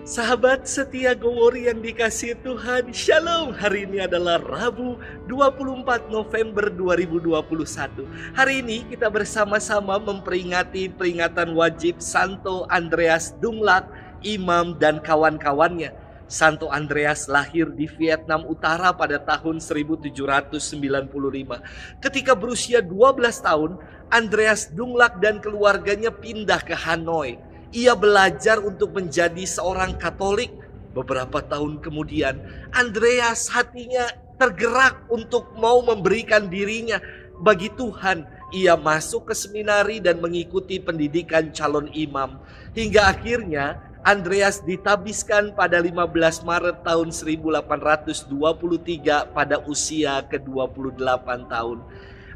Sahabat setia Gowori yang dikasihi Tuhan, Shalom. Hari ini adalah Rabu 24 November 2021. Hari ini kita bersama-sama memperingati peringatan wajib Santo Andreas Dunglac, imam dan kawan-kawannya. Santo Andreas lahir di Vietnam Utara pada tahun 1795. Ketika berusia 12 tahun, Andreas Dunglac dan keluarganya pindah ke Hanoi. Ia belajar untuk menjadi seorang Katolik. Beberapa tahun kemudian, Andreas hatinya tergerak untuk mau memberikan dirinya bagi Tuhan. Ia masuk ke seminari dan mengikuti pendidikan calon imam. Hingga akhirnya Andreas ditabiskan pada 15 Maret tahun 1823 pada usia ke-28 tahun.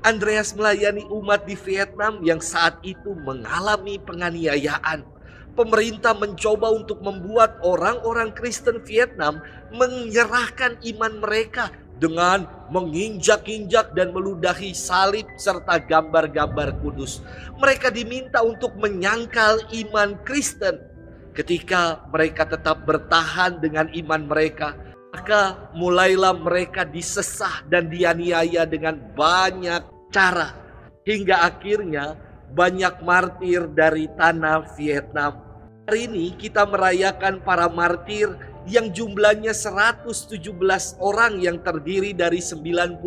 Andreas melayani umat di Vietnam yang saat itu mengalami penganiayaan. Pemerintah mencoba untuk membuat orang-orang Kristen Vietnam menyerahkan iman mereka dengan menginjak-injak dan meludahi salib serta gambar-gambar kudus. Mereka diminta untuk menyangkal iman Kristen. Ketika mereka tetap bertahan dengan iman mereka, maka mulailah mereka disesah dan dianiaya dengan banyak cara. Hingga akhirnya banyak martir dari tanah Vietnam. Hari ini kita merayakan para martir yang jumlahnya 117 orang yang terdiri dari 96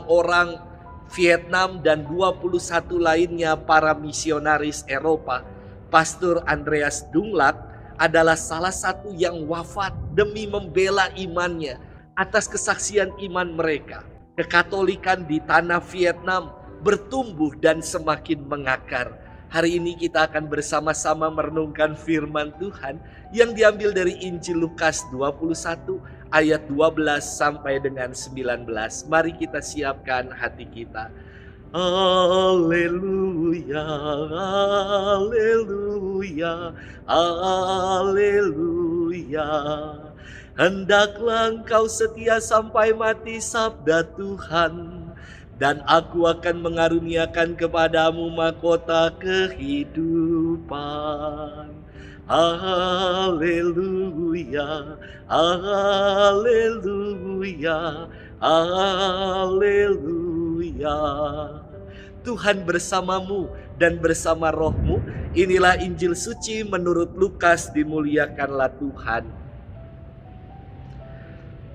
orang Vietnam dan 21 lainnya para misionaris Eropa. Pastor Andreas Dunglac adalah salah satu yang wafat demi membela imannya atas kesaksian iman mereka. Kekatolikan di tanah Vietnam bertumbuh dan semakin mengakar. Hari ini kita akan bersama-sama merenungkan firman Tuhan yang diambil dari Injil Lukas 21 ayat 12 sampai dengan 19. Mari kita siapkan hati kita. Haleluya, haleluya, haleluya. Hendaklah engkau setia sampai mati, sabda Tuhan. Dan aku akan mengaruniakan kepadamu mahkota kehidupan. Haleluya, haleluya, haleluya. Tuhan bersamamu dan bersama rohmu. Inilah Injil suci menurut Lukas, dimuliakanlah Tuhan.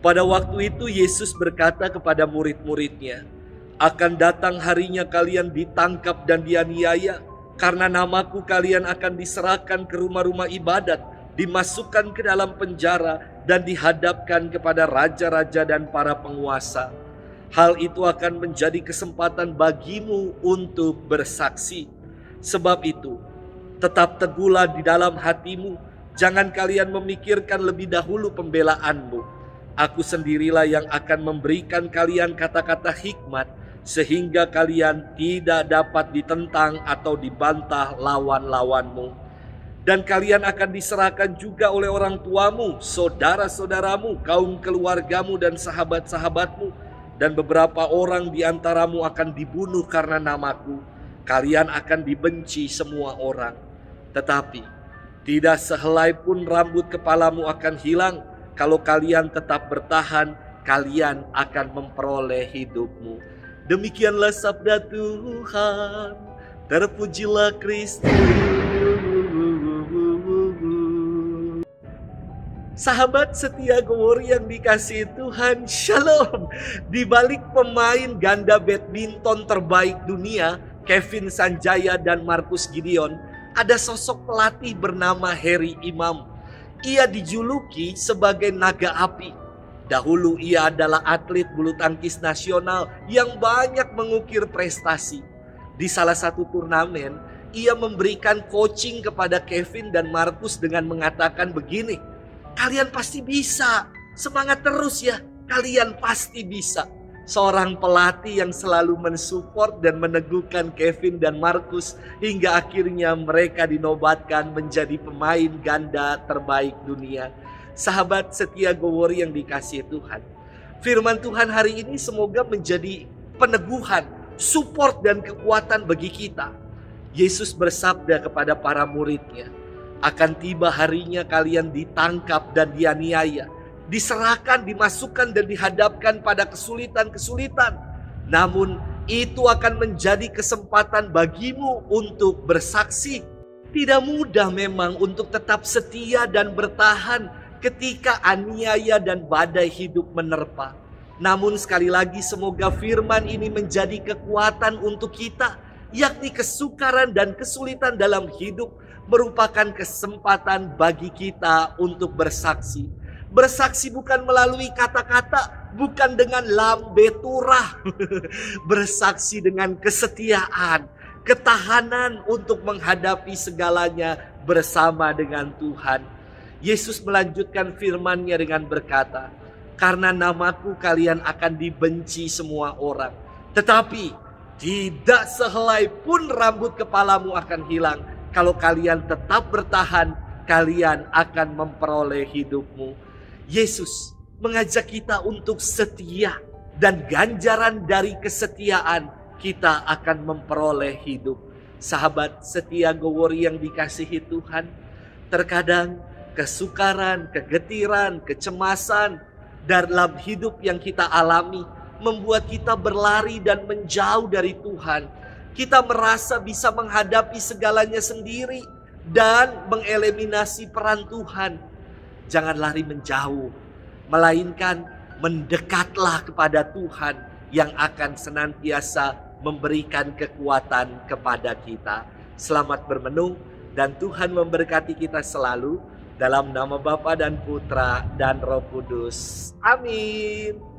Pada waktu itu Yesus berkata kepada murid-muridnya, akan datang harinya kalian ditangkap dan dianiaya. Karena namaku kalian akan diserahkan ke rumah-rumah ibadat, dimasukkan ke dalam penjara, dan dihadapkan kepada raja-raja dan para penguasa. Hal itu akan menjadi kesempatan bagimu untuk bersaksi. Sebab itu, tetap teguhlah di dalam hatimu. Jangan kalian memikirkan lebih dahulu pembelaanmu. Aku sendirilah yang akan memberikan kalian kata-kata hikmat, sehingga kalian tidak dapat ditentang atau dibantah lawan-lawanmu. Dan kalian akan diserahkan juga oleh orang tuamu, saudara-saudaramu, kaum keluargamu dan sahabat-sahabatmu. Dan beberapa orang di antaramu akan dibunuh karena namaku. Kalian akan dibenci semua orang. Tetapi tidak sehelai pun rambut kepalamu akan hilang. Kalau kalian tetap bertahan, kalian akan memperoleh hidupmu. Demikianlah sabda Tuhan. Terpujilah Kristus. Sahabat setia Gowori yang dikasihi Tuhan, Shalom. Di balik pemain ganda badminton terbaik dunia, Kevin Sanjaya dan Marcus Gideon, ada sosok pelatih bernama Harry Imam. Ia dijuluki sebagai naga api. Dahulu ia adalah atlet bulu tangkis nasional yang banyak mengukir prestasi. Di salah satu turnamen, ia memberikan coaching kepada Kevin dan Marcus dengan mengatakan begini, kalian pasti bisa, semangat terus ya, kalian pasti bisa. Seorang pelatih yang selalu mensupport dan meneguhkan Kevin dan Marcus hingga akhirnya mereka dinobatkan menjadi pemain ganda terbaik dunia. Sahabat setia Gowori yang dikasihi Tuhan, firman Tuhan hari ini semoga menjadi peneguhan, support dan kekuatan bagi kita. Yesus bersabda kepada para muridnya, Akan tiba harinya kalian ditangkap dan dianiaya, diserahkan, dimasukkan dan dihadapkan pada kesulitan-kesulitan. Namun itu akan menjadi kesempatan bagimu untuk bersaksi. Tidak mudah memang untuk tetap setia dan bertahan ketika aniaya dan badai hidup menerpa. Namun sekali lagi semoga firman ini menjadi kekuatan untuk kita, yakni kesukaran dan kesulitan dalam hidup merupakan kesempatan bagi kita untuk bersaksi. Bersaksi bukan melalui kata-kata, bukan dengan lambe turah. Bersaksi dengan kesetiaan, ketahanan untuk menghadapi segalanya bersama dengan Tuhan. Yesus melanjutkan firman-Nya dengan berkata, "Karena namaku kalian akan dibenci semua orang. Tetapi tidak sehelai pun rambut kepalamu akan hilang. Kalau kalian tetap bertahan, kalian akan memperoleh hidupmu." Yesus mengajak kita untuk setia, dan ganjaran dari kesetiaan kita akan memperoleh hidup. Sahabat setia Gowori yang dikasihi Tuhan, terkadang kesukaran, kegetiran, kecemasan dalam hidup yang kita alami membuat kita berlari dan menjauh dari Tuhan. Kita merasa bisa menghadapi segalanya sendiri dan mengeliminasi peran Tuhan. Jangan lari menjauh, melainkan mendekatlah kepada Tuhan yang akan senantiasa memberikan kekuatan kepada kita. Selamat bermenung dan Tuhan memberkati kita selalu. Dalam nama Bapa dan Putra dan Roh Kudus. Amin.